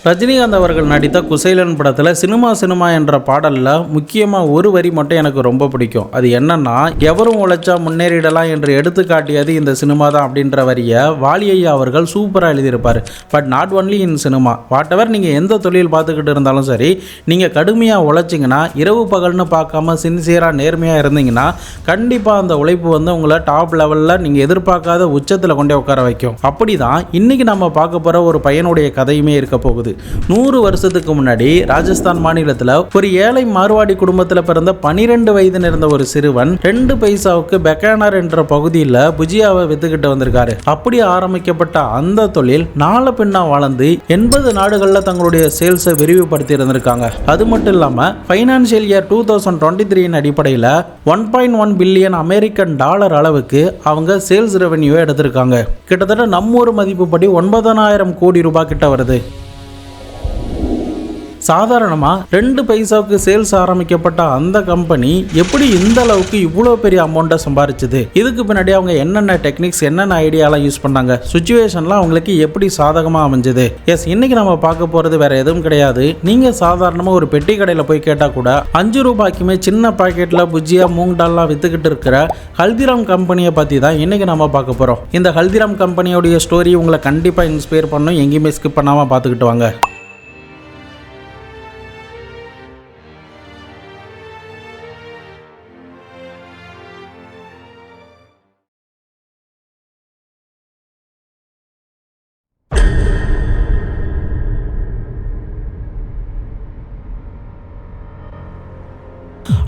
ரஜினிகாந்த் அவர்கள் நடித்த குசேலன் படத்தில் சினிமா என்ற பாடலில் முக்கியமாக ஒரு வரி மட்டும் எனக்கு ரொம்ப பிடிக்கும். அது என்னன்னா, எவரும் உழைச்சா முன்னேறிடலாம் என்று எடுத்து காட்டியது இந்த சினிமா தான் அப்படின்ற வரியை வாலி ஐயா அவர்கள் சூப்பராக எழுதியிருப்பார். But not only in cinema, whatever நீங்கள் எந்த தொழில் பார்த்துக்கிட்டு இருந்தாலும் சரி, நீங்கள் கடுமையாக உழைச்சிங்கன்னா, இரவு பகல்னு பார்க்காம சின்சியராக நேர்மையாக இருந்தீங்கன்னா, கண்டிப்பாக அந்த உழைப்பு வந்து உங்களை டாப் லெவலில் நீங்கள் எதிர்பார்க்காத உச்சத்தில் கொண்டே உட்கார வைக்கும். அப்படி தான் இன்றைக்கி நம்ம பார்க்க போகிற ஒரு பையனுடைய கதையுமே இருக்க போகுது. 100 வருஷத்துக்கு முன்னாடி ராஜஸ்தான் மாநிலத்தில் ஒரு ஏழை மார்வாடி குடும்பத்தில் பிறந்த 12 வயது இருந்த ஒரு சிறுவன் 2 பைசாவுக்கு பெக்கானர் என்ற பகுதியில் புஜியாவை வித்துக்கிட்டு வந்திருக்காரு. அப்படி ஆரம்பிக்கப்பட்ட அந்த தொழில் நாள பின்னா வளர்ந்து 80 நாடுகளில் தங்களுடைய சேல்ஸை விரிவுபடுத்தி இருந்திருக்காங்க. அது மட்டும் இல்லாமல் ஃபைனான்சியல் இயர் 2023 அடிப்படையில் 1.1 பில்லியன் அமெரிக்கன் டாலர் அளவுக்கு அவங்க சேல்ஸ் ரெவென்யூ எடுத்திருக்காங்க. கிட்டத்தட்ட நம்ம ஒரு மதிப்புப்படி 9,000 கோடி ரூபாய் கிட்ட வருது. சாதாரணமாக 2 பைசாவுக்கு சேல்ஸ் ஆரம்பிக்கப்பட்ட அந்த கம்பெனி எப்படி இந்த அளவுக்கு இவ்வளோ பெரிய அமௌண்ட்டை சம்பாரிச்சுது? இதுக்கு பின்னாடி அவங்க என்னென்ன டெக்னிக்ஸ், என்னென்ன ஐடியாலாம் யூஸ் பண்ணாங்க, சுச்சுவேஷன்லாம் அவங்களுக்கு எப்படி சாதகமாக அமைஞ்சது? எஸ், இன்னைக்கு நம்ம பார்க்க போகிறது வேற எதுவும் கிடையாது. நீங்கள் சாதாரணமாக ஒரு பெட்டி கடையில் போய் கேட்டால் கூட 5 ரூபாய்க்குமே சின்ன பாக்கெட்டில் புஜியா மூங் டால்லாம் வித்துக்கிட்டு இருக்கிற ஹல்திராம் கம்பெனியை பற்றி தான் இன்னைக்கு நம்ம பார்க்க போகிறோம். இந்த ஹல்திராம் கம்பெனியோடைய ஸ்டோரி உங்களை கண்டிப்பாக இன்ஸ்பயர் பண்ணும். எங்கேயுமே ஸ்கிப் பண்ணாமல் பார்த்துக்கிட்டு வாங்க.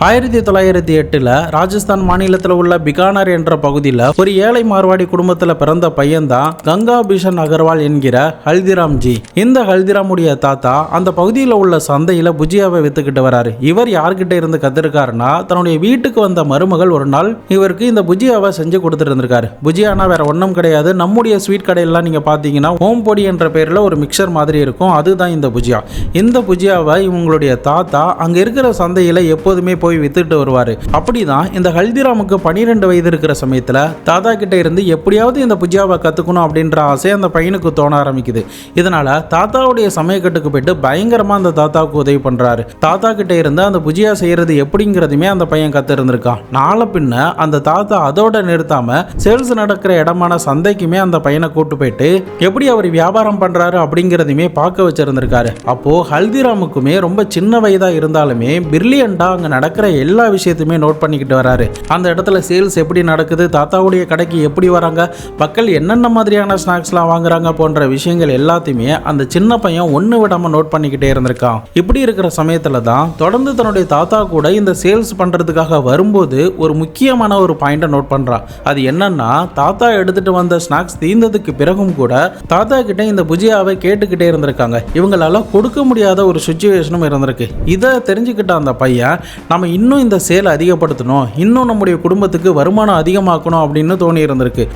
ஆயிரத்தி 1908 ராஜஸ்தான் மாநிலத்தில் உள்ள பிகானர் என்ற பகுதியில் ஒரு ஏழை மார்வாடி குடும்பத்தில் பிறந்த பையன்தான் கங்கா பிஷன் அகர்வால் என்கிற ஹல்திராம்ஜி. இந்த ஹல்திராமுடைய தாத்தா அந்த பகுதியில் உள்ள சந்தையில் புஜியாவை வித்துக்கிட்டு வராரு. இவர் யார்கிட்ட இருந்து கத்துருக்காருன்னா, தன்னுடைய வீட்டுக்கு வந்த மருமகள் ஒரு நாள் இவருக்கு இந்த புஜியாவை செஞ்சு கொடுத்துட்டு இருந்திருக்காரு. புஜியானா வேற ஒன்றும் கிடையாது, நம்முடைய ஸ்வீட் கடையெல்லாம் நீங்கள் பார்த்தீங்கன்னா ஓம் பொடி என்ற பேரில் ஒரு மிக்சர் மாதிரி இருக்கும், அதுதான் இந்த புஜியா. இந்த புஜியாவை இவங்களுடைய தாத்தா அங்கே இருக்கிற சந்தையில் எப்போதுமே போய் வித்துட்டு வருவாரு. அப்படிதான் இந்த ஹல்திராமுக்கு 12 வயது இருக்கிற சமயத்துல தாத்தா கிட்ட இருந்து எப்படியாவது இந்த புஜியாவை கத்துக்கணும் அப்படின்ற ஆசை அந்த பையனுக்கு தோண ஆரம்பிக்குது. இதனால தாத்தாவுடைய சமயக்கட்டுக்கு போயிட்டு பயங்கரமா அந்த தாத்தாவுக்கு உதவி பண்றாரு. தாத்தா கிட்ட இருந்து அந்த புஜியா செய்யறது எப்படிங்கிறதுமே அந்த பையன் கத்து இருந்திருக்கான். நாளை பின்ன அந்த தாத்தா அதோட நிறுத்தாம சேல்ஸ் நடக்கிற இடமான சந்தைக்குமே அந்த பையனை கூட்டு போயிட்டு எப்படி அவர் வியாபாரம் பண்றாரு அப்படிங்கிறதுமே பார்க்க வச்சிருந்திருக்காரு. அப்போ ஹல்திராமுக்குமே ரொம்ப சின்ன வயதா இருந்தாலுமே பிரில்லியண்டா அங்க நடக்கிற எல்லா விஷயத்தையுமே நோட் பண்ணிக்கிட்டு வராரு. அந்த இடத்துல சேல்ஸ் எப்படி நடக்குது, தாத்தாவுடைய கடைக்கு எப்படி வராங்க, மக்கள் என்னென்ன மாதிரியான ஸ்நாக்ஸ்லாம் வாங்குறாங்க போன்ற விஷயங்கள் எல்லாத்தையுமே அந்த சின்ன பையன் ஒன்று விடாம நோட் பண்ணிக்கிட்டே இருந்திருக்கான். இப்படி இருக்கிற சமயத்துல தான் தொடர்ந்து தன்னுடைய தாத்தா கூட இந்த சேல்ஸ் பண்றதுக்காக வரும்போது ஒரு முக்கியமான ஒரு பாயிண்டை நோட் பண்றான். அது என்னன்னா, தாத்தா எடுத்துட்டு வந்த ஸ்நாக்ஸ் தீர்ந்ததுக்கு பிறகும் கூட தாத்தா கிட்ட இந்த புஜியாவை கேட்டுக்கிட்டே இருந்திருக்காங்க. இவங்களால கொடுக்க முடியாத ஒரு சுச்சுவேஷனும் இருந்திருக்கு. இதை தெரிஞ்சுக்கிட்ட அந்த பையன், நம்ம இன்னும் இந்த சேல் அதிகப்படுத்தணும், இன்னும் நம்முடைய குடும்பத்துக்கு வருமானம் அதிகமாக்கணும் அப்படின்னு தோணி இருந்திருக்கு.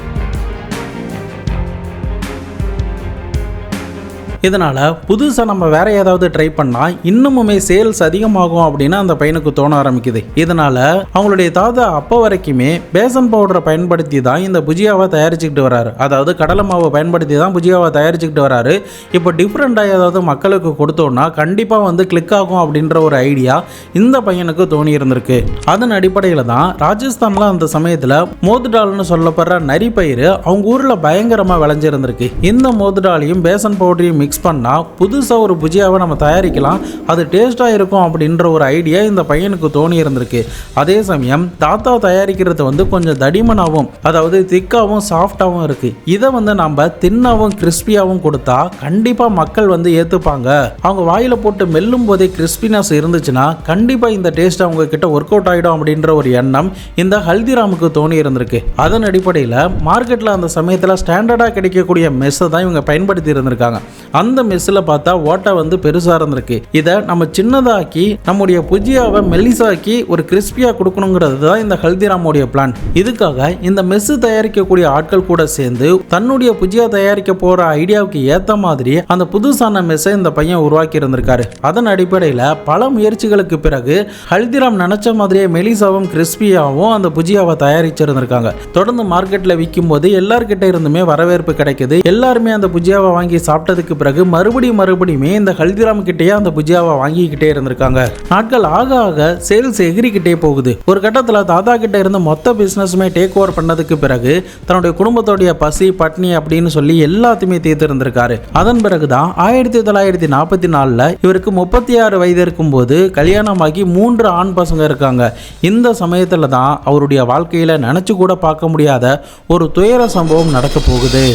இதனால் புதுசாக நம்ம வேற ஏதாவது ட்ரை பண்ணால் இன்னுமுமே சேல்ஸ் அதிகமாகும் அப்படின்னு அந்த பையனுக்கு தோண ஆரம்பிக்குது. இதனால் அவங்களுடைய தாத்தா அப்போ வரைக்குமே பேசன் பவுடரை பயன்படுத்தி தான் இந்த புஜியாவை தயாரிச்சுக்கிட்டு வராரு. அதாவது கடலை மாவை பயன்படுத்தி தான் புஜியாவை தயாரிச்சுக்கிட்டு வராரு. இப்போ டிஃப்ரெண்ட்டாக ஏதாவது மக்களுக்கு கொடுத்தோன்னா கண்டிப்பாக வந்து கிளிக் ஆகும் அப்படின்ற ஒரு ஐடியா இந்த பையனுக்கு தோணி இருந்திருக்கு. அதன் அடிப்படையில் தான் ராஜஸ்தானில் அந்த சமயத்தில் மோதுடால்னு சொல்லப்படுற நரி பயிர் அவங்க ஊரில் பயங்கரமாக விளைஞ்சிருந்திருக்கு. இந்த மோதுடாலையும் பேசன் பவுடரையும் மிக்ஸ் பண்ணா புதுசா ஒரு புஜியாவை நம்ம தயாரிக்கலாம், அது டேஸ்டா இருக்கும் அப்படின்ற ஒரு ஐடியா இந்த பையனுக்கு தோணி இருந்திருக்கு. அதே சமயம் தாத்தா தயாரிக்கிறது வந்து கொஞ்சம் தடிமனாகவும், அதாவது திக்காவும் சாஃப்டாவும் இருக்கு. இதை வந்து நம்ம தின்னாவும் கிறிஸ்பியாவும் கொடுத்தா கண்டிப்பா மக்கள் வந்து ஏத்துப்பாங்க. அவங்க வாயில போட்டு மெல்லும் போதே கிறிஸ்பினஸ் இருந்துச்சுன்னா கண்டிப்பா இந்த டேஸ்ட் அவங்க கிட்ட ஒர்க் அவுட் ஆயிடும் அப்படின்ற ஒரு எண்ணம் இந்த ஹல்திராமுக்கு தோணி இருந்திருக்கு. அதன் அடிப்படையில் மார்க்கெட்ல அந்த சமயத்தில் ஸ்டாண்டர்டா கிடைக்கக்கூடிய மெஸ்ஸை தான் இவங்க பயன்படுத்தி இருந்திருக்காங்க. அந்த மெஸ்ஸில் பார்த்தா ஓட்டை வந்து பெருசாக இருந்திருக்கு. இதை நம்ம சின்னதாக்கி நம்முடைய புஜியாவை மெல்லிசாக்கி ஒரு கிறிஸ்பியாக கொடுக்கணுங்கிறது தான் இந்த ஹல்திராமுடைய பிளான். இதுக்காக இந்த மெஸ்ஸு தயாரிக்கக்கூடிய ஆட்கள் கூட சேர்ந்து தன்னுடைய புஜியா தயாரிக்க போகிற ஐடியாவுக்கு ஏற்ற மாதிரி அந்த புதுசான மெஸ்ஸை இந்த பையன் உருவாக்கி இருந்திருக்காரு. அதன் அடிப்படையில் பல முயற்சிகளுக்கு பிறகு ஹல்திராம் நினைச்ச மாதிரியே மெலிசாவும் கிறிஸ்பியாகவும் அந்த புஜியாவை தயாரிச்சிருந்திருக்காங்க. தொடர்ந்து மார்க்கெட்டில் விற்கும் போது எல்லார்கிட்ட இருந்துமே வரவேற்பு கிடைக்குது. எல்லாருமே அந்த புஜியாவை வாங்கி சாப்பிட்டதுக்கு பிறகு மறுபடியுமே இந்த ஹல்திராம் கிட்டேயே அந்த புஜியாவை வாங்கிக்கிட்டே இருந்திருக்காங்க. நாட்கள் ஆக ஆக சேல்ஸ் எகிரிக்கிட்டே போகுது. ஒரு கட்டத்தில் தாத்தா கிட்ட இருந்த மொத்த பிசினஸுமே டேக் ஓவர் பண்ணதுக்கு பிறகு தன்னுடைய குடும்பத்தோடைய பசி பட்னி அப்படின்னு சொல்லி எல்லாத்தையுமே தீர்த்து இருந்திருக்காரு. அதன் பிறகுதான் 1944 இவருக்கு 36 வயது இருக்கும் போது கல்யாணமாகி 3 ஆண் பசங்க இருக்காங்க. இந்த சமயத்துல தான் அவருடைய வாழ்க்கையில நினைச்சு கூட பார்க்க முடியாத ஒரு துயர சம்பவம் நடக்க போகுது.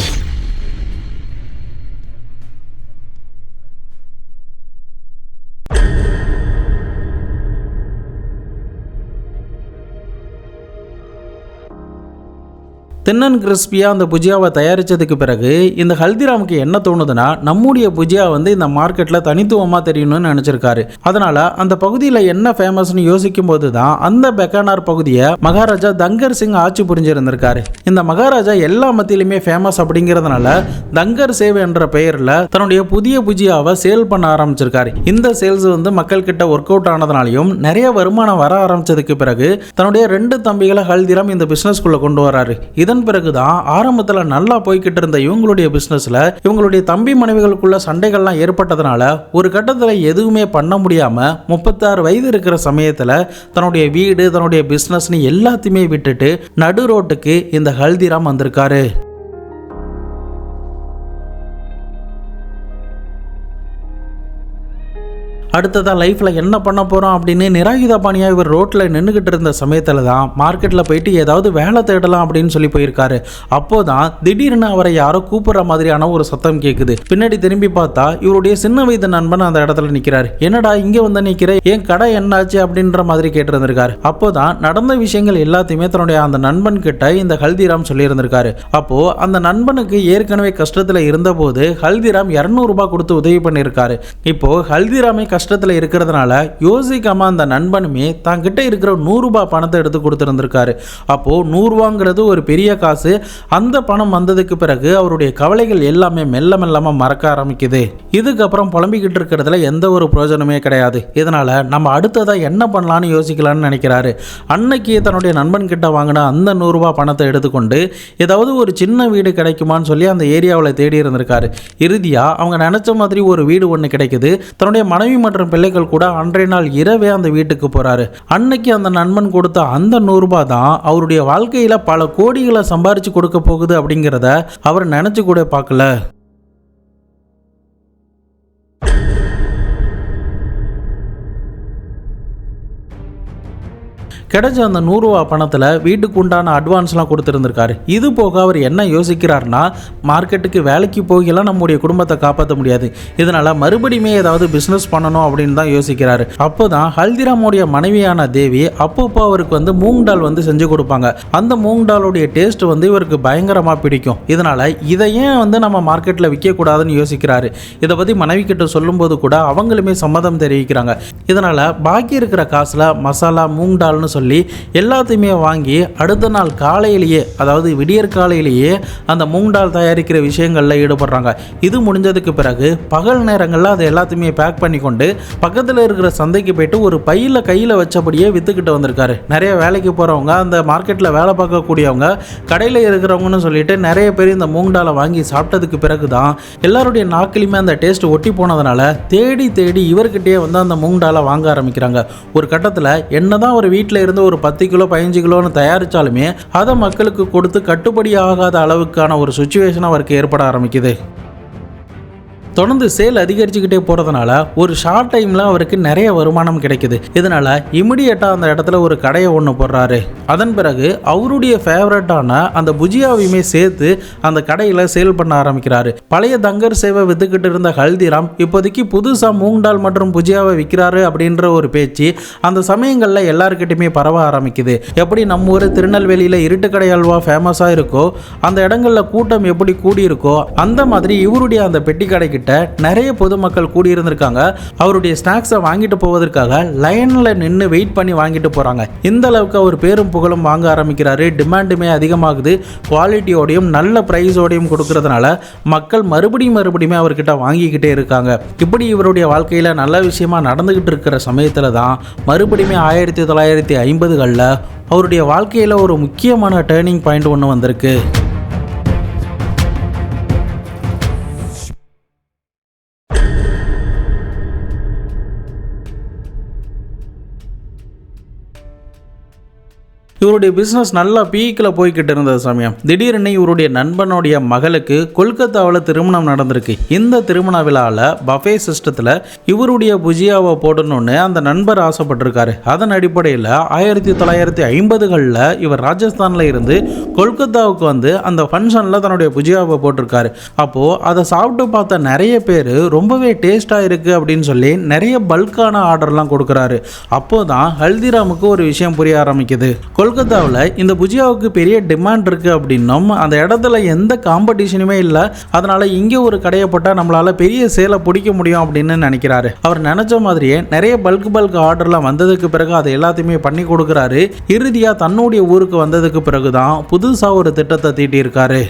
தின்னன் கிறிஸ்பியாக அந்த புஜியாவை தயாரித்ததுக்கு பிறகு இந்த ஹல்திராமுக்கு என்ன தோணுதுன்னா, நம்முடைய புஜியா வந்து இந்த மார்க்கெட்டில் தனித்துவமாக தெரியணும்னு நினச்சிருக்காரு. அதனால் அந்த பகுதியில் என்ன ஃபேமஸ்னு யோசிக்கும் போது தான் அந்த பெக்கானார் பகுதியை மகாராஜா தங்கர் சிங் ஆட்சி புரிஞ்சிருந்திருக்காரு. இந்த மகாராஜா எல்லா மத்தியிலுமே ஃபேமஸ் அப்படிங்கிறதுனால தங்கர் சேவ் என்ற பெயரில் தன்னுடைய புதிய புஜியாவை சேல் பண்ண ஆரம்பிச்சிருக்காரு. இந்த சேல்ஸ் வந்து மக்கள் கிட்ட ஒர்க் அவுட் ஆனதுனாலையும் நிறைய வருமானம் வர ஆரம்பிச்சதுக்கு பிறகு தன்னுடைய 2 தம்பிகளை ஹல்திராம் இந்த பிஸ்னஸ்குள்ளே கொண்டு வராரு. இதன் பிறகுதான் ஆரம்பத்தில் நல்லா போய்கிட்டு இருந்த இவங்களுடைய பிசினஸ்ல இவங்களுடைய தம்பி மனைவிகளுக்குள்ள சண்டைகள்லாம் ஏற்பட்டதுனால ஒரு கட்டத்தில் எதுவுமே பண்ண முடியாம 36 வயது இருக்கிற சமயத்தில் தன்னுடைய வீடு தன்னுடைய பிசினஸ்னு எல்லாத்தையுமே விட்டுட்டு நடு ரோட்டுக்கு இந்த ஹல்திராம் வந்திருக்காரு. அடுத்ததாக லைஃப்பில் என்ன பண்ண போகிறோம் அப்படின்னு நிராயுத பாணியாக இவர் ரோட்டில் நின்றுக்கிட்டு இருந்த சமயத்தில் தான் மார்க்கெட்டில் போயிட்டு ஏதாவது வேலை தேடலாம் அப்படின்னு சொல்லி போயிருக்காரு. அப்போது தான் திடீர்னு அவரை யாரோ கூப்பிட்ற மாதிரியான ஒரு சத்தம் கேட்குது. பின்னாடி திரும்பி பார்த்தா இவருடைய சின்ன வயது நண்பன் அந்த இடத்துல நிற்கிறார். என்னடா இங்கே வந்து நிற்கிற, என் கடை என்னாச்சு அப்படின்ற மாதிரி கேட்டிருந்திருக்காரு. அப்போ தான் நடந்த விஷயங்கள் எல்லாத்தையுமே தன்னுடைய அந்த நண்பன் கிட்ட இந்த ஹல்திராம் சொல்லியிருந்திருக்காரு. அப்போது அந்த நண்பனுக்கு ஏற்கனவே கஷ்டத்தில் இருந்தபோது ஹல்திராம் 200 ரூபாய் கொடுத்து உதவி பண்ணியிருக்காரு. இப்போது ஹல்திராமே கஷ்டத்தில் இருக்கிறதுனால யோசிக்காம அந்த நண்பனுமே தாங்கிட்ட இருக்கிற 100 ரூபாய் பணத்தை எடுத்து கொடுத்துருந்துருக்காரு. அப்போ 100 ரூபாங்கிறது ஒரு பெரிய காசு. அந்த பணம் வந்ததுக்கு பிறகு அவருடைய கவலைகள் எல்லாமே மெல்ல மெல்லமா மறக்க ஆரம்பிக்குது. இதுக்கப்புறம் புலம்பிக்கிட்டு இருக்கிறதுல எந்த ஒரு பிரயோஜனமே கிடையாது. இதனால நம்ம அடுத்ததா என்ன பண்ணலான்னு யோசிக்கலாம்னு நினைக்கிறாரு. அன்னைக்கு தன்னுடைய நண்பன் கிட்ட வாங்கின அந்த 100 ரூபாய் பணத்தை எடுத்துக்கொண்டு ஏதாவது ஒரு சின்ன வீடு கிடைக்குமான்னு சொல்லி அந்த ஏரியாவில் தேடி இருந்திருக்காரு. இறுதியா அவங்க நினைச்ச மாதிரி ஒரு வீடு ஒன்று கிடைக்குது. தன்னுடைய மனைவி மற்றும் பிள்ளைகள் கூட அன்றைய நாள் இரவே அந்த வீட்டுக்கு போறாரு. அன்னைக்கு அந்த நண்பன் கொடுத்த அந்த 100 ரூபாய் தான் அவருடைய வாழ்க்கையில பல கோடிகளை சம்பாரிச்சு கொடுக்க போகுது அப்படிங்கிறத அவர் நினைச்சு கூட பார்க்கல. கிடைச்ச அந்த 100 ரூபா பணத்தில் வீட்டுக்கு உண்டான அட்வான்ஸ்லாம் கொடுத்துருந்துருக்காரு. இது போக அவர் என்ன யோசிக்கிறார்னா, மார்க்கெட்டுக்கு வேலைக்கு போகலாம் நம்முடைய குடும்பத்தை காப்பாற்ற முடியாது, இதனால் மறுபடியுமே ஏதாவது பிஸ்னஸ் பண்ணணும் அப்படின்னு தான் யோசிக்கிறாரு. அப்போ தான் ஹல்திராமுடைய மனைவியான தேவி அப்பப்போ அவருக்கு வந்து மூங் டால் வந்து செஞ்சு கொடுப்பாங்க. அந்த மூங் டாலுடைய டேஸ்ட் வந்து இவருக்கு பயங்கரமாக பிடிக்கும். இதனால் இதை ஏன் வந்து நம்ம மார்க்கெட்டில் விற்கக்கூடாதுன்னு யோசிக்கிறாரு. இதை பற்றி மனைவி கிட்ட சொல்லும்போது கூட அவங்களுமே சம்மதம் தெரிவிக்கிறாங்க. இதனால் பாக்கி இருக்கிற காசில் மசாலா மூங் டால்னு சொல்லி எல்லாத்தையுமே வாங்கி அடுத்த நாள் காலையிலேயே, அதாவது விடியற் காலையிலேயே அந்த மூங் டால் தயாரிக்கிற விஷயங்களில் ஈடுபடுறாங்க. இது முடிஞ்சதுக்கு பிறகு பகல் நேரங்களில் அதை எல்லாத்தையுமே பேக் பண்ணி கொண்டு பக்கத்தில் இருக்கிற சந்தைக்கு போயிட்டு ஒரு பையில் கையில் வச்சபடியே விற்றுக்கிட்டு வந்திருக்காரு. நிறைய வேலைக்கு போகிறவங்க, அந்த மார்க்கெட்டில் வேலை பார்க்கக்கூடியவங்க, கடையில் இருக்கிறவங்கன்னு சொல்லிட்டு நிறைய பேர் இந்த மூங் டாலை வாங்கி சாப்பிட்டதுக்கு பிறகு தான் எல்லாருடைய நாக்கிலுமே அந்த டேஸ்ட் ஒட்டி போனதுனால தேடி தேடி இவர்கிட்டயே வந்து அந்த மூங் டாலை வாங்க ஆரம்பிக்கிறாங்க. ஒரு கட்டத்தில் என்னதான் ஒரு வீட்டில் இருந்து ஒரு 10 கிலோ 15 கிலோன்னு தயாரிச்சாலுமே அதை மக்களுக்கு கொடுத்து கட்டுப்படி ஆகாத அளவுக்கான ஒரு சிச்சுவேஷன் அவருக்கு ஏற்பட ஆரம்பிக்குது. தொடர்ந்து சேல் அதிகரிச்சுக்கிட்டே போகிறதுனால ஒரு ஷார்ட் டைமில் அவருக்கு நிறைய வருமானம் கிடைக்குது. இதனால் இமிடியேட்டாக அந்த இடத்துல ஒரு கடையை ஒன்று போடுறாரு. அதன் பிறகு அவருடைய ஃபேவரட்டான அந்த புஜியாவையுமே சேர்த்து அந்த கடையில் சேல் பண்ண ஆரம்பிக்கிறாரு. பழைய தங்கர் சேவை வித்துக்கிட்டு இருந்த ஹல்திராம் இப்போதைக்கு புதுசாக மூங் டால் மற்றும் புஜியாவை விற்கிறாரு அப்படின்ற ஒரு பேச்சு அந்த சமயங்களில் எல்லாருக்கிட்டையுமே பரவ ஆரம்பிக்குது. எப்படி நம்ம ஊர் திருநெல்வேலியில் இருட்டுக்கடை அல்வா ஃபேமஸாக இருக்கோ, அந்த இடங்களில் கூட்டம் எப்படி கூடியிருக்கோ, அந்த மாதிரி இவருடைய அந்த பெட்டி கடைக்கு நிறைய பொதுமக்கள் கூடியிருந்திருக்காங்க. அவருடைய ஸ்நாக்ஸை வாங்கிட்டு போவதற்காக லைன்ல நின்று வெயிட் பண்ணி வாங்கிட்டு போறாங்க. இந்த அளவுக்கு அவர் பேரும் புகழும் வாங்க ஆரம்பிக்கிறாரு. டிமாண்டுமே அதிகமாகுது. குவாலிட்டியோடையும் நல்ல பிரைஸோடையும் கொடுக்கறதுனால மக்கள் மறுபடியும் அவர்கிட்ட வாங்கிக்கிட்டே இருக்காங்க. இப்படி இவருடைய வாழ்க்கையில நல்ல விஷயமா நடந்துகிட்டு இருக்கிற சமயத்துல தான் மறுபடியும் 1950களில் அவருடைய வாழ்க்கையில ஒரு முக்கியமான டேர்னிங் பாயிண்ட் ஒன்று வந்திருக்கு. இவருடைய பிசினஸ் நல்லா பீக்கில் போய்கிட்டு இருந்த சமயம் திடீர்னு இவருடைய நண்பனுடைய மகளுக்கு கொல்கத்தாவில் திருமணம் நடந்திருக்கு. இந்த திருமண விழாவில் பஃபே சிஸ்டத்தில் இவருடைய புஜியாவை போடணும்னு அந்த நண்பர் ஆசைப்பட்டிருக்காரு. அதன் அடிப்படையில் 1950களில் இவர் ராஜஸ்தானில் இருந்து கொல்கத்தாவுக்கு வந்து அந்த ஃபங்க்ஷனில் தன்னுடைய புஜியாவை போட்டிருக்காரு. அப்போது அதை சாப்பிட்டு பார்த்த நிறைய பேர் ரொம்பவே டேஸ்டாக இருக்குது அப்படின்னு சொல்லி நிறைய பல்கான ஆர்டர்லாம் கொடுக்குறாரு. அப்போது தான் ஹல்திராமுக்கு ஒரு விஷயம் புரிய ஆரம்பிக்குது. கொல்கத்தாவில் இந்த புஜியாவுக்கு பெரிய டிமாண்ட் இருக்குது அப்படின்னும் அந்த இடத்துல எந்த காம்படிஷனுமே இல்லை, அதனால் இங்கே ஒரு கடையை போட்டால் நம்மளால் பெரிய சேலை பிடிக்க முடியும் அப்படின்னு நினைக்கிறாரு. அவர் நினச்ச மாதிரியே நிறைய பல்க் ஆர்டர்லாம் வந்ததுக்கு பிறகு அதை எல்லாத்தையுமே பண்ணி கொடுக்குறாரு. இறுதியாக தன்னுடைய ஊருக்கு வந்ததுக்கு பிறகுதான் புதுசாக ஒரு திட்டத்தை தீட்டியிருக்காரு.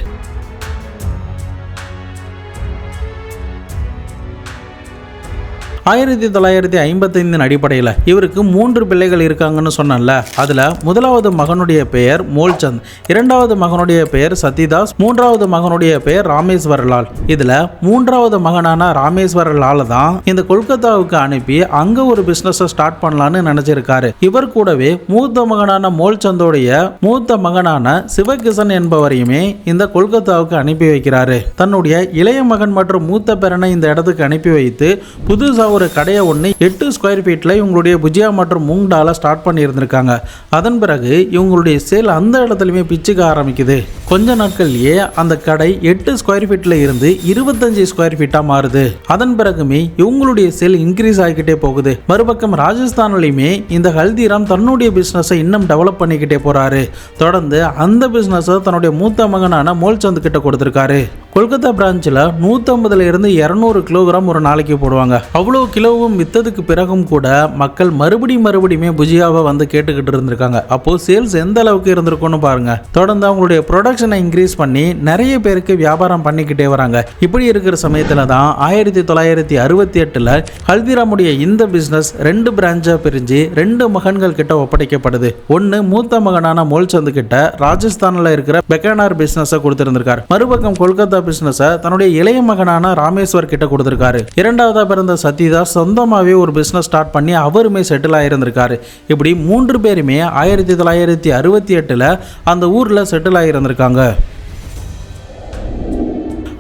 1955 அடிப்படையில் இவருக்கு 3 பிள்ளைகள் இருக்காங்கன்னு சொன்னல. அதில் முதலாவது மகனுடைய பெயர் மோல்சந்த், இரண்டாவது மகனுடைய பெயர் சத்யதாஸ், மூன்றாவது மகனுடைய பெயர் ராமேஸ்வரலால். இதில் மூன்றாவது மகனான ராமேஸ்வரலால் தான் இந்த கொல்கத்தாவுக்கு அனுப்பி அங்கே ஒரு பிஸ்னஸை ஸ்டார்ட் பண்ணலான்னு நினச்சிருக்காரு. இவர் கூடவே மூத்த மகனான மோல்சந்தோடைய மூத்த மகனான சிவகிஷன் என்பவரையுமே இந்த கொல்கத்தாவுக்கு அனுப்பி வைக்கிறாரு. தன்னுடைய இளைய மகன் மற்றும் மூத்த பேரனை இந்த இடத்துக்கு அனுப்பி வைத்து புதுசாக ஒரு கடையை 8 ஸ்கொயர் ஃபீட்ல இவங்களுடைய புஜியா மற்றும் மூங் டாலை ஸ்டார்ட் பண்ணி இருந்திருக்காங்க. அதன் பிறகு இவங்களுடைய சேல் அந்த இடத்துலையுமே பிச்சுக்க ஆரம்பிக்குது. கொஞ்ச நாட்கள்லயே அந்த கடை 8 ஸ்கொயர் ஃபீட்ல இருந்து 25 ஸ்கொயர் ஃபீட்டா மாறுது. அதன் பிறகுமே இவங்களுடைய சேல் இன்க்ரீஸ் ஆகிக்கிட்டே போகுது. மறுபக்கம் ராஜஸ்தான்லையுமே இந்த ஹல்திராம் தன்னுடைய பிசினஸை இன்னும் டெவலப் பண்ணிக்கிட்டே போறாரு. தொடர்ந்து அந்த பிசினஸை தன்னுடைய மூத்த மகனான மோல்சந்த் கிட்ட கொடுத்திருக்காரு. கொல்கத்தா பிரான்ச்சில் 150 இருந்து 200 கிலோகிராம் ஒரு நாளைக்கு போடுவாங்க. அவ்வளோ கிலோவும் வித்ததுக்கு பிறகும் கூட மக்கள் மறுபடியுமே புஜியாவை வந்து கேட்டுக்கிட்டு இருந்திருக்காங்க. அப்போ சேல்ஸ் எந்த அளவுக்கு இருந்திருக்கும்னு பாருங்க. தொடர்ந்து அவங்களுடைய ப்ரொடக்ஷனை இன்க்ரீஸ் பண்ணி நிறைய பேருக்கு வியாபாரம் பண்ணிக்கிட்டே வராங்க. இப்படி இருக்கிற சமயத்தில் தான் 1968 ஹல்திராமுடைய இந்த பிசினஸ் 2 பிரான்ச்சா பிரிஞ்சு 2 மகன்கள் கிட்ட ஒப்படைக்கப்படுது. ஒன்னு மூத்த மகனான மோல்சந்த் கிட்ட ராஜஸ்தான்ல இருக்கிற பெக்கானார் பிசினஸை கொடுத்திருந்திருக்காரு. மறுபக்கம் கொல்கத்தா பிசினஸை தன்னுடைய இளைய மகனான ராமேஸ்வர் கிட்ட கொடுத்திருக்காரு. இரண்டாவதா பிறந்த சத்யதாஸ் சொந்தமாவே ஒரு பிசினஸ் ஸ்டார்ட் பண்ணி அவருமே செட்டில் ஆயிருந்திருக்காரு. இப்படி 3 பேருமே 1968 அந்த ஊர்ல செட்டில் ஆயிருந்திருக்காங்க.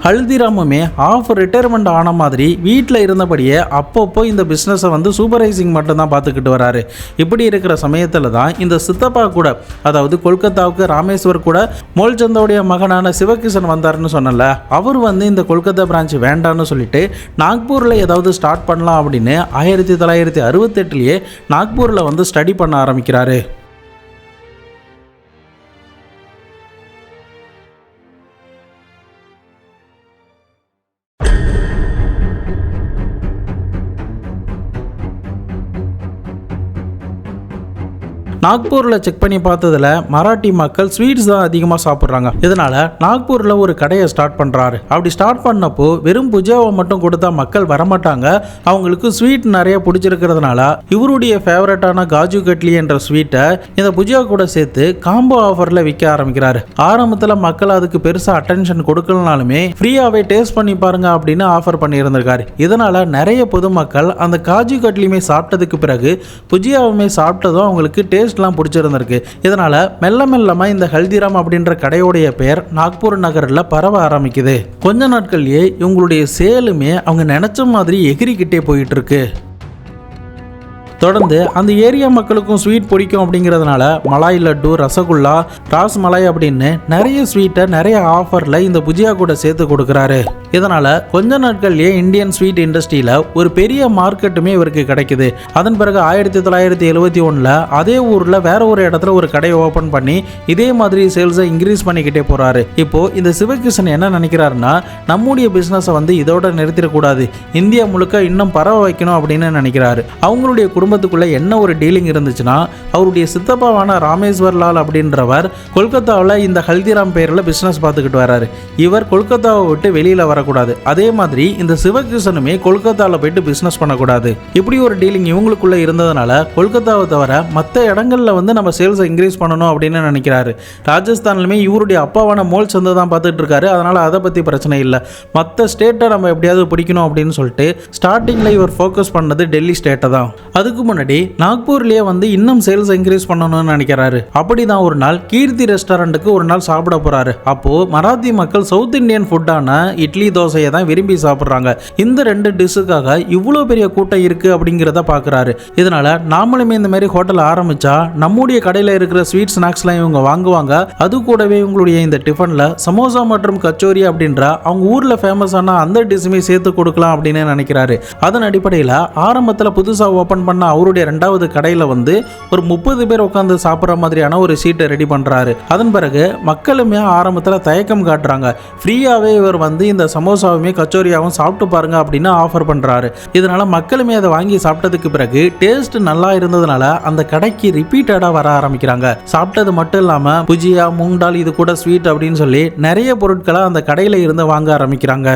ஹல்திராமுமே ஆஃப் ரிட்டையர்மெண்ட் ஆன மாதிரி வீட்டில் இருந்தபடியே அப்பப்போ இந்த பிஸ்னஸை வந்து சூப்பர்வைசிங் மட்டும்தான் பார்த்துக்கிட்டு வராரு. இப்படி இருக்கிற சமயத்தில் தான் இந்த சித்தப்பா கூட, அதாவது கொல்கத்தாவுக்கு ராமேஸ்வர் கூட மோல்சந்தோடைய மகனான சிவகிஷன் வந்தாருன்னு சொன்னல. அவர் வந்து இந்த கொல்கத்தா பிரான்ச் வேண்டான்னு சொல்லிட்டு நாக்பூரில் ஏதாவது ஸ்டார்ட் பண்ணலாம் அப்படின்னு 1968 நாக்பூரில் வந்து ஸ்டடி பண்ண ஆரம்பிக்கிறாரு. நாக்பூரில் செக் பண்ணி பார்த்ததில் மராட்டி மக்கள் ஸ்வீட்ஸ் தான் அதிகமாக சாப்பிட்றாங்க. இதனால் நாக்பூரில் ஒரு கடையை ஸ்டார்ட் பண்ணுறாரு. அப்படி ஸ்டார்ட் பண்ணப்போ வெறும் புஜியாவை மட்டும் கொடுத்தா மக்கள் வரமாட்டாங்க, அவங்களுக்கு ஸ்வீட் நிறைய பிடிச்சிருக்கிறதுனால இவருடைய ஃபேவரட்டான காஜு கட்லி என்ற ஸ்வீட்டை இந்த புஜியா கூட சேர்த்து காம்போ ஆஃபரில் விற்க ஆரம்பிக்கிறாரு. ஆரம்பத்தில் மக்கள் அதுக்கு பெருசாக அட்டென்ஷன் கொடுக்கலனாலுமே ஃப்ரீயாகவே டேஸ்ட் பண்ணி பாருங்க அப்படின்னு ஆஃபர் பண்ணியிருந்திருக்காரு. இதனால் நிறைய பொதுமக்கள் அந்த காஜு கட்லியுமே சாப்பிட்டதுக்கு பிறகு புஜியாவுமே சாப்பிட்டதும் அவங்களுக்கு டேஸ்ட் பிடிச்சிருந்திருக்கு. இதனால மெல்ல மெல்லமா இந்த ஹல்திராம் அப்படின்ற கடையோடைய பெயர் நாக்பூர் நகரில் பரவ ஆரம்பிக்குது. கொஞ்ச நாட்கள்லயே இவங்களுடைய சேலுமே அவங்க நினைச்ச மாதிரி எகிரிக்கிட்டே போயிட்டு இருக்கு. தொடர்ந்து அந்த ஏரியா மக்களுக்கும் ஸ்வீட் பிடிக்கும் அப்படிங்கிறதுனால மலாய் லட்டு, ரசகுல்லா, ராஸ் மலாய் அப்படின்னு நிறைய ஸ்வீட்டை நிறைய ஆஃபரில் இந்த புஜியா கூட சேர்த்து கொடுக்குறாரு. இதனால் கொஞ்ச நாட்கள்லேயே இந்தியன் ஸ்வீட் இண்டஸ்ட்ரியில் ஒரு பெரிய மார்க்கெட்டுமே இவருக்கு கிடைக்குது. அதன் பிறகு 1971 அதே ஊரில் வேற ஒரு இடத்துல ஒரு கடையை ஓப்பன் பண்ணி இதே மாதிரி சேல்ஸை இன்க்ரீஸ் பண்ணிக்கிட்டே போகிறாரு. இப்போது இந்த சிவகிஷன் என்ன நினைக்கிறாருன்னா, நம்முடைய பிஸ்னஸை வந்து இதோட நிறுத்திடக்கூடாது, இந்தியா முழுக்க இன்னும் பரவ வைக்கணும் அப்படின்னு நினைக்கிறாரு. அவங்களுடைய குடும்பத்துக்குள்ள என்ன ஒரு டீலிங் இருந்துச்சுன்னா, அவருடைய சித்தப்பாவான ராமேஸ்வர்லால் அப்படின்றவர் கொல்கத்தாவில் இந்த ஹல்திராம் பேரில் பிஸ்னஸ் பார்த்துக்கிட்டு வர்றாரு. இவர் கொல்கத்தாவை விட்டு வெளியில் வரக்கூடாது. அதே மாதிரி இந்த சிவகிஷனுமே கொல்கத்தாவில் போயிட்டு பிஸ்னஸ் பண்ணக்கூடாது. இப்படி ஒரு டீலிங் இவங்களுக்குள்ள இருந்ததுனால கொல்கத்தாவை தவிர மற்ற இடங்கள்ல வந்து நம்ம சேல்ஸை இன்க்ரீஸ் பண்ணணும் அப்படின்னு நினைக்கிறாரு. ராஜஸ்தான்லுமே இவருடைய அப்பாவான மோல்சந்த் தான் பார்த்துட்டு இருக்காரு. அதனால அதை பற்றி பிரச்சனை இல்லை. மற்ற ஸ்டேட்டை நம்ம எப்படியாவது பிடிக்கணும் அப்படின்னு சொல்லிட்டு ஸ்டார்டிங்கில் இவர் ஃபோக்கஸ் பண்ணது டெல்லி ஸ்டேட்டை தான். அதுக்கு அதுக்கு முன்னாடி நாக்பூர்லயே வந்து இன்னும் சேல்ஸ் இன்க்ரீஸ் பண்ணணும்னு நினைக்கிறாரு. அப்படிதான் ஒரு நாள் கீர்த்தி ரெஸ்டாரண்ட்டுக்கு ஒரு நாள் சாப்பிட போறாரு. அப்போ மராத்தி மக்கள் சவுத் இந்தியன் ஃபுட்டான இட்லி தோசையை தான் விரும்பி சாப்பிட்றாங்க. இந்த 2 டிஷ்ஷுக்காக இவ்வளோ பெரிய கூட்டம் இருக்கு அப்படிங்கிறத பார்க்குறாரு. இதனால நாமளுமே இந்த மாதிரி ஹோட்டல் ஆரம்பிச்சா நம்முடைய கடையில் இருக்கிற ஸ்வீட் ஸ்நாக்ஸ்லாம் இவங்க வாங்குவாங்க. அது கூடவே இவங்களுடைய இந்த டிஃபனில் சமோசா மற்றும் கச்சோரி அப்படின்ற அவங்க ஊரில் ஃபேமஸான அந்த டிஷ்ஷுமே சேர்த்து கொடுக்கலாம் அப்படின்னு நினைக்கிறாரு. அதன் அடிப்படையில் ஆரம்பத்தில் புதுசாக ஓப்பன் பண்ண அவருடைய 2வது கடையில் வந்து ஒரு 30 பேர் உட்காந்து சாப்பிட்ற மாதிரியான ஒரு சீட்டை ரெடி பண்ணுறாரு. அதன் பிறகு மக்களுமே ஆரம்பத்தில் தயக்கம் காட்டுறாங்க. ஃப்ரீயாகவே இவர் வந்து இந்த சமோசாவுமே கச்சோரியாவும் சாப்பிட்டு பாருங்க அப்படின்னு ஆஃபர் பண்ணுறாரு. இதனால மக்களுமே அதை வாங்கி சாப்பிட்டதுக்கு பிறகு டேஸ்ட் நல்லா இருந்ததுனால அந்த கடைக்கு ரிப்பீட்டடாக வர ஆரம்பிக்கிறாங்க. சாப்பிட்டது மட்டும் இல்லாமல் புஜியா, மூங் டால், இது கூட ஸ்வீட் அப்படின்னு சொல்லி நிறைய பொருட்களை அந்த கடையில் இருந்து வாங்க ஆரம்பிக்கிறாங்க.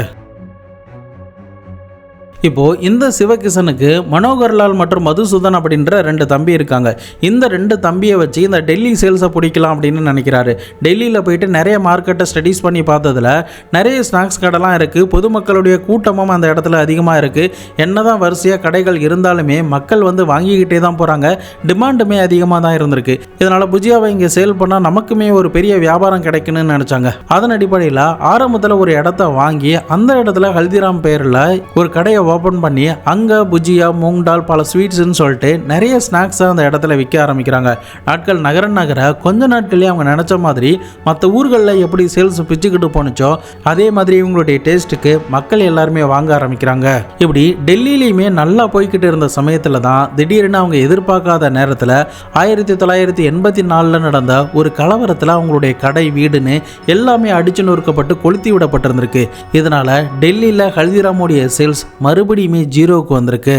இப்போ இந்த சிவகிஷனுக்கு மனோகர்லால் மற்றும் மதுசூதன் அப்படின்ற 2 தம்பி இருக்காங்க. இந்த 2 தம்பியை வச்சு இந்த டெல்லி சேல்ஸை பிடிக்கலாம் அப்படின்னு நினைக்கிறாரு. டெல்லியில் போயிட்டு நிறைய மார்க்கெட்டை ஸ்டடீஸ் பண்ணி பார்த்ததுல நிறைய ஸ்நாக்ஸ் கடைலாம் இருக்குது. பொதுமக்களுடைய கூட்டமும் அந்த இடத்துல அதிகமாக இருக்குது. என்னதான் வரிசையாக கடைகள் இருந்தாலுமே மக்கள் வந்து வாங்கிக்கிட்டே தான் போகிறாங்க. டிமாண்டுமே அதிகமாக தான் இருந்திருக்கு. இதனால் புஜியாவை இங்கே சேல் பண்ணால் நமக்குமே ஒரு பெரிய வியாபாரம் கிடைக்குன்னு நினச்சாங்க. அதன் அடிப்படையில் ஆரம்பத்தில் ஒரு இடத்த வாங்கி அந்த இடத்துல ஹல்திராம் பேரில் ஒரு கடையை ஓப்பன் பண்ணி அங்கே புஜியா, மூங் டால், பல ஸ்வீட்ஸ்ன்னு சொல்லிட்டு நிறைய ஸ்நாக்ஸை அந்த இடத்துல விற்க ஆரம்பிக்கிறாங்க. நாட்கள் நகர கொஞ்ச நாட்களே அவங்க நினச்ச மாதிரி மற்ற ஊர்களில் எப்படி சேல்ஸ் பிச்சுக்கிட்டு போனுச்சோ அதே மாதிரி இவங்களுடைய டேஸ்ட்டுக்கு மக்கள் எல்லாருமே வாங்க ஆரம்பிக்கிறாங்க. இப்படி டெல்லியிலையுமே நல்லா போய்கிட்டு இருந்த சமயத்தில் தான் திடீர்னு அவங்க எதிர்பார்க்காத நேரத்தில் 1984 நடந்த ஒரு கலவரத்தில் அவங்களுடைய கடை, வீடுன்னு எல்லாமே அடிச்சு நொறுக்கப்பட்டு கொளுத்தி விடப்பட்டிருந்திருக்கு. இதனால டெல்லியில் ஹல்திராமுடைய சேல்ஸ் மறுபடியுமே ஜீரோவுக்கு வந்திருக்கு.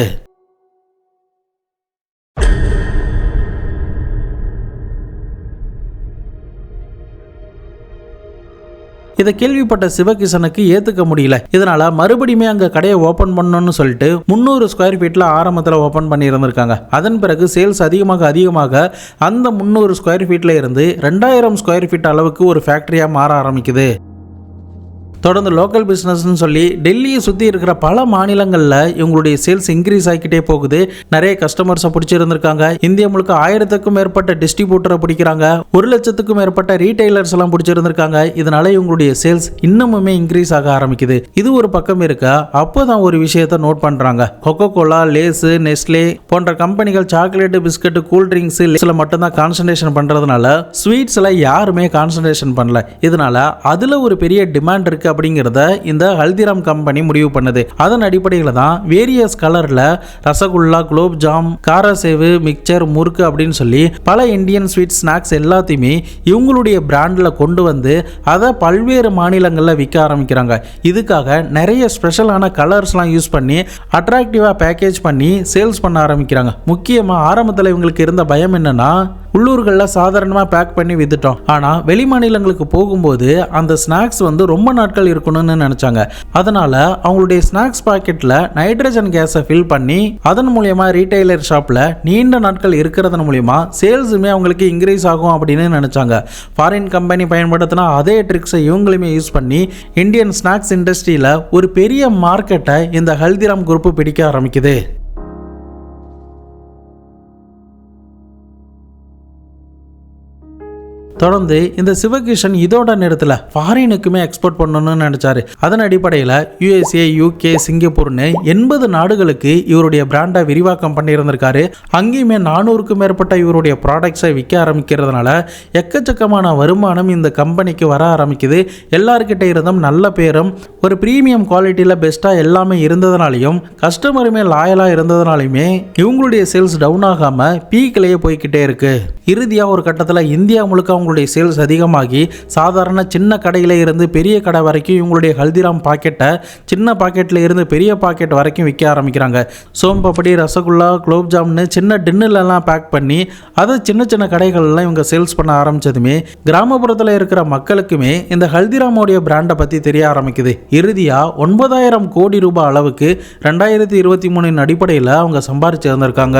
இதை கேள்விப்பட்ட சிவகிஷனுக்கு ஏத்துக்க முடியல. இதனால மறுபடியுமே அங்க கடையை ஓபன் பண்ணணும்னு சொல்லிட்டு 300 ஸ்கொயர் ஃபீட்ல ஆரம்பத்தில் ஓபன் பண்ணி இருந்திருக்காங்க. அதன் பிறகு சேல்ஸ் அதிகமாக அந்த 300 ஸ்கொயர் ஃபீட்ல இருந்து 2000 ஸ்கொயர் ஃபீட் அளவுக்கு ஒரு ஃபேக்டரியா மாற ஆரம்பிக்குது. தொடர்ந்து லோக்கல் பிஸ்னஸ்ன்னு சொல்லி டெல்லியை சுற்றி இருக்கிற பல மாநிலங்களில் இவங்களுடைய சேல்ஸ் இன்க்ரீஸ் ஆகிக்கிட்டே போகுது. நிறைய கஸ்டமர்ஸை பிடிச்சிருந்திருக்காங்க. இந்தியா முழுக்க 1000க்கும் மேற்பட்ட டிஸ்ட்ரிபியூட்டரை பிடிக்கிறாங்க. 1 லட்சத்துக்கும் மேற்பட்ட ரீட்டைலர்ஸ் எல்லாம் பிடிச்சிருந்திருக்காங்க. இதனால இவங்களுடைய சேல்ஸ் இன்னமுமே இன்க்ரீஸ் ஆக ஆரம்பிக்குது. இது ஒரு பக்கம் இருக்க, அப்போதான் ஒரு விஷயத்தை நோட் பண்ணுறாங்க. கொக்கோ கோலா, லேஸு, நெஸ்லே போன்ற கம்பெனிகள் சாக்லேட்டு, பிஸ்கட்டு, கூல்ட்ரிங்க்ஸ் லேஸில் மட்டும்தான் கான்சன்ட்ரேஷன் பண்ணுறதுனால ஸ்வீட்ஸில் யாருமே கான்சன்ட்ரேஷன் பண்ணல. இதனால அதில் ஒரு பெரிய டிமாண்ட் இருக்கு அப்படிங்கிறத இந்த ஹல்திராம் கம்பெனி முடிவு பண்ணுது. அதன் அடிப்படையில் தான் வேரியஸ் கலர்ல ரசகுல்லா, குலோப் ஜாம், காரசேவு, மிக்சர், முறுக்கு அப்படின்னு சொல்லி பல இந்தியன் ஸ்வீட் ஸ்நாக்ஸ் எல்லாத்தையுமே இவங்களுடைய பிராண்ட்ல கொண்டு வந்து அதை பல்வேறு மாநிலங்களில் விற்க ஆரம்பிக்கிறாங்க. இதுக்காக நிறைய ஸ்பெஷலான கலர்ஸ்லாம் யூஸ் பண்ணி அட்ராக்டிவா பேக்கேஜ் பண்ணி சேல்ஸ் பண்ண ஆரம்பிக்கிறாங்க. முக்கியமாக ஆரம்பத்தில் இவங்களுக்கு இருந்த பயம் என்னன்னா, உள்ளூர்களில் சாதாரணமாக பேக் பண்ணி வித்துட்டோம், ஆனால் வெளி மாநிலங்களுக்கு போகும்போது அந்த ஸ்நாக்ஸ் வந்து ரொம்ப நாட்கள் இருக்கணும்னு நினச்சாங்க. அதனால் அவங்களுடைய ஸ்நாக்ஸ் பாக்கெட்டில் நைட்ரஜன் கேஸை ஃபில் பண்ணி அதன் மூலயமா ரீட்டைலர் ஷாப்பில் நீண்ட நாட்கள் இருக்கிறதன் மூலயமா சேல்ஸுமே அவங்களுக்கு இன்க்ரீஸ் ஆகும் அப்படின்னு நினச்சாங்க. ஃபாரின் கம்பெனி பயன்படுத்தினா அதே ட்ரிக்ஸை இவங்களுமே யூஸ் பண்ணி இந்தியன் ஸ்நாக்ஸ் இண்டஸ்ட்ரியில் ஒரு பெரிய மார்க்கெட்டை இந்த ஹல்திராம் குரூப் பிடிக்க ஆரம்பிக்குது. தொடர்ந்து இந்த சிவகிஷன் இதோட நேரத்தில் ஃபாரினுக்குமே எக்ஸ்போர்ட் பண்ணணும்னு நினைச்சாரு. அதன் அடிப்படையில் USA, UK, சிங்கப்பூர்னு 80 நாடுகளுக்கு இவருடைய பிராண்டை விரிவாக்கம் பண்ணியிருந்திருக்காரு. அங்கேயுமே 400க்கும் மேற்பட்ட இவருடைய ப்ராடக்ட்ஸை விற்க ஆரம்பிக்கிறதுனால எக்கச்சக்கமான வருமானம் இந்த கம்பெனிக்கு வர ஆரம்பிக்குது. எல்லாருக்கிட்ட இருந்தும் நல்ல பேரும் ஒரு ப்ரீமியம் குவாலிட்டியில் பெஸ்ட்டாக எல்லாமே இருந்ததுனாலையும் கஸ்டமருமே லாயலாக இருந்ததுனாலையுமே இவங்களுடைய சேல்ஸ் டவுன் ஆகாமல் பீக்கிலேயே போய்கிட்டே இருக்கு. இறுதியாக ஒரு கட்டத்தில் இந்தியா முழுக்க அவங்களுடைய சேல்ஸ் அதிகமாகி சாதாரண சின்ன கடையில் இருந்து பெரிய கடை வரைக்கும் இவங்களுடைய ஹல்திராம் பாக்கெட்டை சின்ன பாக்கெட்டில் இருந்து பெரிய பாக்கெட் வரைக்கும் விற்க ஆரம்பிக்கிறாங்க. சோம்பப்படி, ரசகுல்லா, குலோப் ஜாம்னு சின்ன டின்னுலலாம் பேக் பண்ணி அதை சின்ன சின்ன கடைகள்லாம் இவங்க சேல்ஸ் பண்ண ஆரம்பித்ததுமே கிராமப்புறத்தில் இருக்கிற மக்களுக்குமே இந்த ஹல்திராமோடைய பிராண்டை பற்றி தெரிய ஆரம்பிக்குது. இறுதியாக 9000 கோடி ரூபாய் அளவுக்கு 2023 அடிப்படையில் அவங்க சம்பாரிச்சு வந்திருக்காங்க.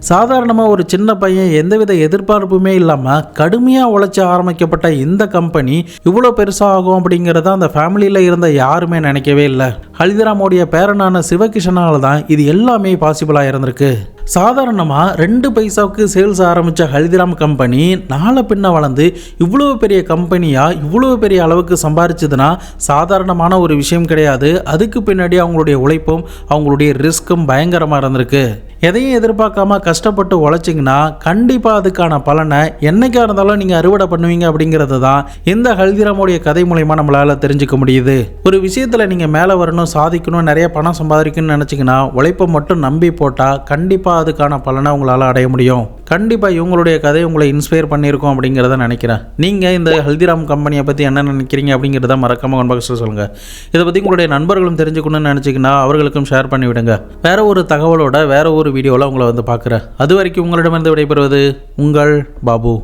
சாதாரணமாக ஒரு சின்ன பையன் எந்தவித எதிர்பார்ப்புமே இல்லாமல் கடுமையாக உழைச்சி ஆரம்பிக்கப்பட்ட இந்த கம்பெனி இவ்வளோ பெருசாக ஆகும் அப்படிங்கிறத அந்த ஃபேமிலியில் இருந்த யாருமே நினைக்கவே இல்லை. ஹல்திராமோடைய பேரனான சிவகிருஷ்ணனால தான் இது எல்லாமே பாசிபிளாக இருந்திருக்கு. சாதாரணமாக 2 பைசாவுக்கு சேல்ஸ் ஆரம்பித்த ஹல்திராம் கம்பெனி நாளை பின்ன வளர்ந்து இவ்வளோ பெரிய கம்பெனியாக இவ்வளோ பெரிய அளவுக்கு சம்பாரிச்சதுன்னா சாதாரணமான ஒரு விஷயம் கிடையாது. அதுக்கு பின்னாடி அவங்களுடைய உழைப்பும் அவங்களுடைய ரிஸ்க்கும் பயங்கரமாக இருந்திருக்கு. எதையும் எதிர்பார்க்காம கஷ்டப்பட்டு உழைச்சிங்கன்னா கண்டிப்பாக அதுக்கான பலனை என்னைக்கா இருந்தாலும் நீங்கள் அறுவடை பண்ணுவீங்க அப்படிங்கிறது தான் இந்த ஹல்திராமோடைய கதை மூலமா நம்மளால் தெரிஞ்சுக்க முடியுது. ஒரு விஷயத்தில் நீங்கள் மேலே வரணும், சாதிக்கணும், நிறைய பணம் சம்பாதிக்கணும்னு நினச்சிங்கன்னா உழைப்பை மட்டும் நம்பி போட்டால் கண்டிப்பாக அதுக்கான பலனை உங்களால் அடைய முடியும். கண்டிப்பாக இவங்களுடைய கதை உங்களை இன்ஸ்பயர் பண்ணியிருக்கோம் அப்படிங்கிறத நினைக்கிறேன். நீங்கள் இந்த ஹல்திராம் கம்பெனியை பற்றி என்ன நினைக்கிறீங்க அப்படிங்கிறத மறக்காமல் கமெண்ட் பாக்ஸில் சொல்லுங்கள். இதை பற்றி உங்களுடைய நண்பர்களும் தெரிஞ்சுக்கணும்னு நினச்சிங்கன்னா அவர்களுக்கும் ஷேர் பண்ணி விடுங்க. வேற ஒரு தகவலோட வேற ஒரு வீடியோவில் உங்களை வந்து பார்க்குறேன். அது வரைக்கும் உங்களிடமிருந்து விடைபெறுவது உங்கள் பாபு.